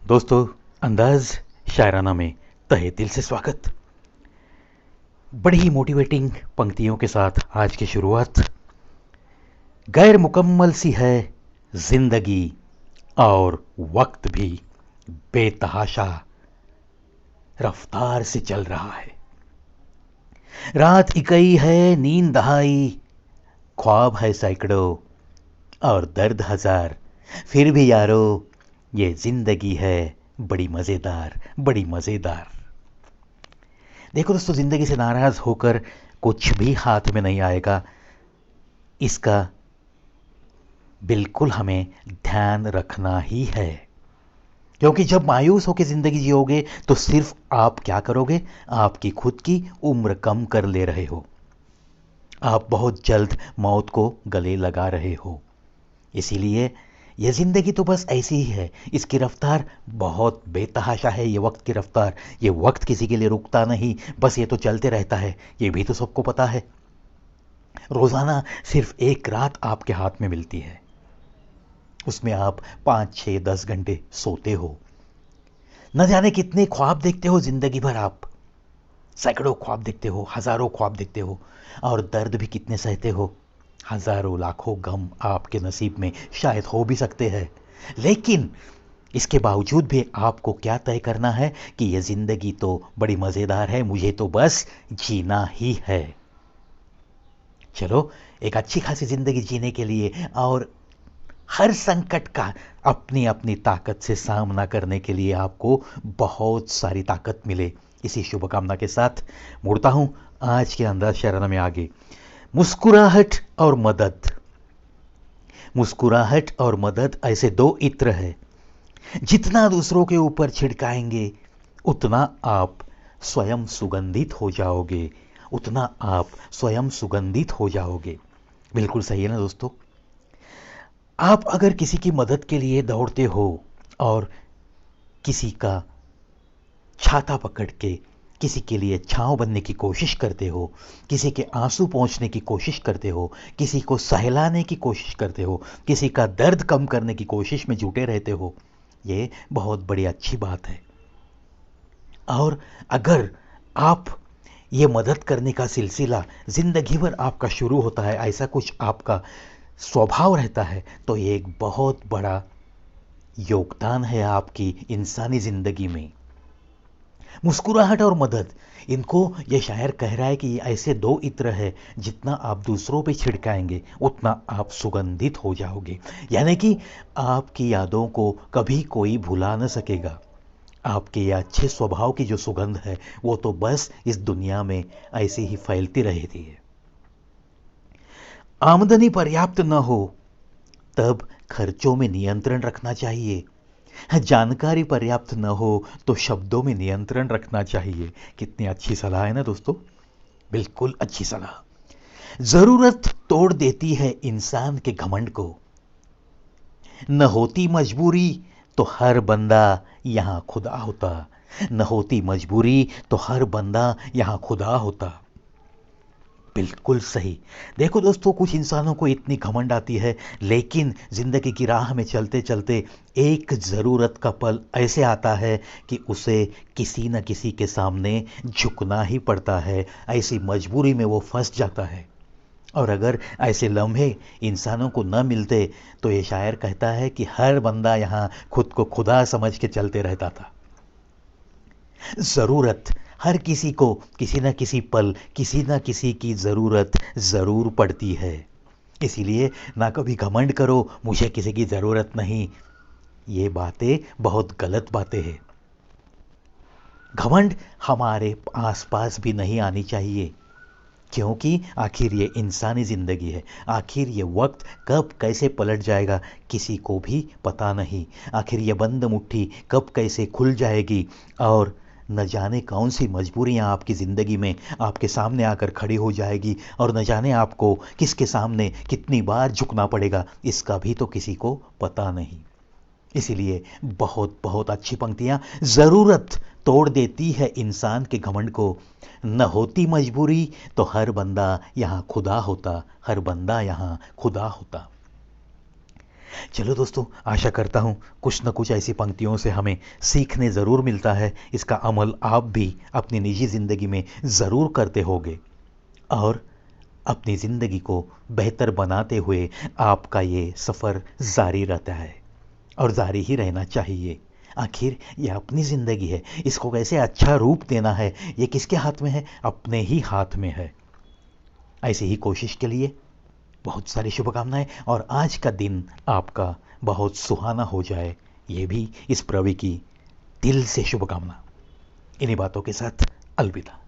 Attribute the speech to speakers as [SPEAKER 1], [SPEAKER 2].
[SPEAKER 1] दोस्तों, अंदाज शायराना में तहे दिल से स्वागत। बड़ी ही मोटिवेटिंग पंक्तियों के साथ आज की शुरुआत। गैर मुकम्मल सी है जिंदगी और वक्त भी बेतहाशा रफ्तार से चल रहा है। रात इकई है, नींद दहाई, ख्वाब है सैकड़ों और दर्द हजार। फिर भी यारो, ये जिंदगी है बड़ी मजेदार, बड़ी मजेदार। देखो दोस्तों, जिंदगी से नाराज होकर कुछ भी हाथ में नहीं आएगा। इसका बिल्कुल हमें ध्यान रखना ही है, क्योंकि जब मायूस होकर जिंदगी जियोगे तो सिर्फ आप क्या करोगे? आपकी खुद की उम्र कम कर ले रहे हो। आप बहुत जल्द मौत को गले लगा रहे हो। इसीलिए यह जिंदगी तो बस ऐसी ही है। इसकी रफ्तार बहुत बेतहाशा है। ये वक्त की रफ्तार, ये वक्त किसी के लिए रुकता नहीं, बस ये तो चलते रहता है। ये भी तो सबको पता है। रोजाना सिर्फ एक रात आपके हाथ में मिलती है, उसमें आप 5, 6, 10 घंटे सोते हो। न जाने कितने ख्वाब देखते हो जिंदगी भर आप। सैकड़ों ख्वाब देखते हो, हजारों ख्वाब देखते हो, और दर्द भी कितने सहते हो। हजारों लाखों गम आपके नसीब में शायद हो भी सकते हैं, लेकिन इसके बावजूद भी आपको क्या तय करना है कि यह जिंदगी तो बड़ी मजेदार है, मुझे तो बस जीना ही है। चलो, एक अच्छी खासी जिंदगी जीने के लिए और हर संकट का अपनी अपनी ताकत से सामना करने के लिए आपको बहुत सारी ताकत मिले, इसी शुभकामना के साथ मुड़ता हूं आज के अंदाज शराना में आगे। मुस्कुराहट और मदद। मुस्कुराहट और मदद ऐसे दो इत्र है, जितना दूसरों के ऊपर छिड़काएंगे उतना आप स्वयं सुगंधित हो जाओगे, उतना आप स्वयं सुगंधित हो जाओगे। बिल्कुल सही है ना दोस्तों? आप अगर किसी की मदद के लिए दौड़ते हो और किसी का छाता पकड़ के किसी के लिए छांव बनने की कोशिश करते हो, किसी के आंसू पहुंचने की कोशिश करते हो, किसी को सहलाने की कोशिश करते हो, किसी का दर्द कम करने की कोशिश में जुटे रहते हो, ये बहुत बड़ी अच्छी बात है। और अगर आप ये मदद करने का सिलसिला जिंदगी भर आपका शुरू होता है, ऐसा कुछ आपका स्वभाव रहता है, तो ये एक बहुत बड़ा योगदान है आपकी इंसानी जिंदगी में। मुस्कुराहट और मदद, इनको ये शायर कह रहा है कि ये ऐसे दो इत्र है, जितना आप दूसरों पे छिड़काएंगे उतना आप सुगंधित हो जाओगे। यानी कि आपकी यादों को कभी कोई भुला न सकेगा। आपके ये अच्छे स्वभाव की जो सुगंध है वो तो बस इस दुनिया में ऐसे ही फैलती रहती है। आमदनी पर्याप्त न हो तब खर्चों में नियंत्रण रखना चाहिए। जानकारी पर्याप्त न हो तो शब्दों में नियंत्रण रखना चाहिए। कितनी अच्छी सलाह है ना दोस्तों? बिल्कुल अच्छी सलाह। जरूरत तोड़ देती है इंसान के घमंड को। न होती मजबूरी तो हर बंदा यहां खुदा होता। न होती मजबूरी तो हर बंदा यहां खुदा होता। बिल्कुल सही। देखो दोस्तों, कुछ इंसानों को इतनी घमंड आती है, लेकिन जिंदगी की राह में चलते चलते एक ज़रूरत का पल ऐसे आता है कि उसे किसी न किसी के सामने झुकना ही पड़ता है। ऐसी मजबूरी में वो फंस जाता है। और अगर ऐसे लम्हे इंसानों को न मिलते तो ये शायर कहता है कि हर बंदा यहाँ खुद को खुदा समझ के चलते रहता था। ज़रूरत, हर किसी को किसी न किसी पल किसी न किसी की ज़रूरत ज़रूर पड़ती है। इसीलिए ना कभी घमंड करो मुझे किसी की ज़रूरत नहीं। ये बातें बहुत गलत बातें हैं। घमंड हमारे आसपास भी नहीं आनी चाहिए, क्योंकि आखिर ये इंसानी ज़िंदगी है। आखिर ये वक्त कब कैसे पलट जाएगा किसी को भी पता नहीं। आखिर ये बंद मुट्ठी कब कैसे खुल जाएगी, और न जाने कौन सी मजबूरियां आपकी ज़िंदगी में आपके सामने आकर खड़ी हो जाएगी, और न जाने आपको किसके सामने कितनी बार झुकना पड़ेगा, इसका भी तो किसी को पता नहीं। इसीलिए बहुत बहुत अच्छी पंक्तियां। ज़रूरत तोड़ देती है इंसान के घमंड को। न होती मजबूरी तो हर बंदा यहाँ खुदा होता, हर बंदा यहाँ खुदा होता। चलो दोस्तों, आशा करता हूँ कुछ न कुछ ऐसी पंक्तियों से हमें सीखने ज़रूर मिलता है। इसका अमल आप भी अपनी निजी ज़िंदगी में ज़रूर करते होंगे और अपनी ज़िंदगी को बेहतर बनाते हुए आपका ये सफ़र जारी रहता है और जारी ही रहना चाहिए। आखिर ये अपनी ज़िंदगी है, इसको कैसे अच्छा रूप देना है ये किसके हाथ में है? अपने ही हाथ में है। ऐसी ही कोशिश के लिए बहुत सारी शुभकामनाएं और आज का दिन आपका बहुत सुहाना हो जाए, ये भी इस प्रवी की दिल से शुभकामना। इन्हीं बातों के साथ अलविदा।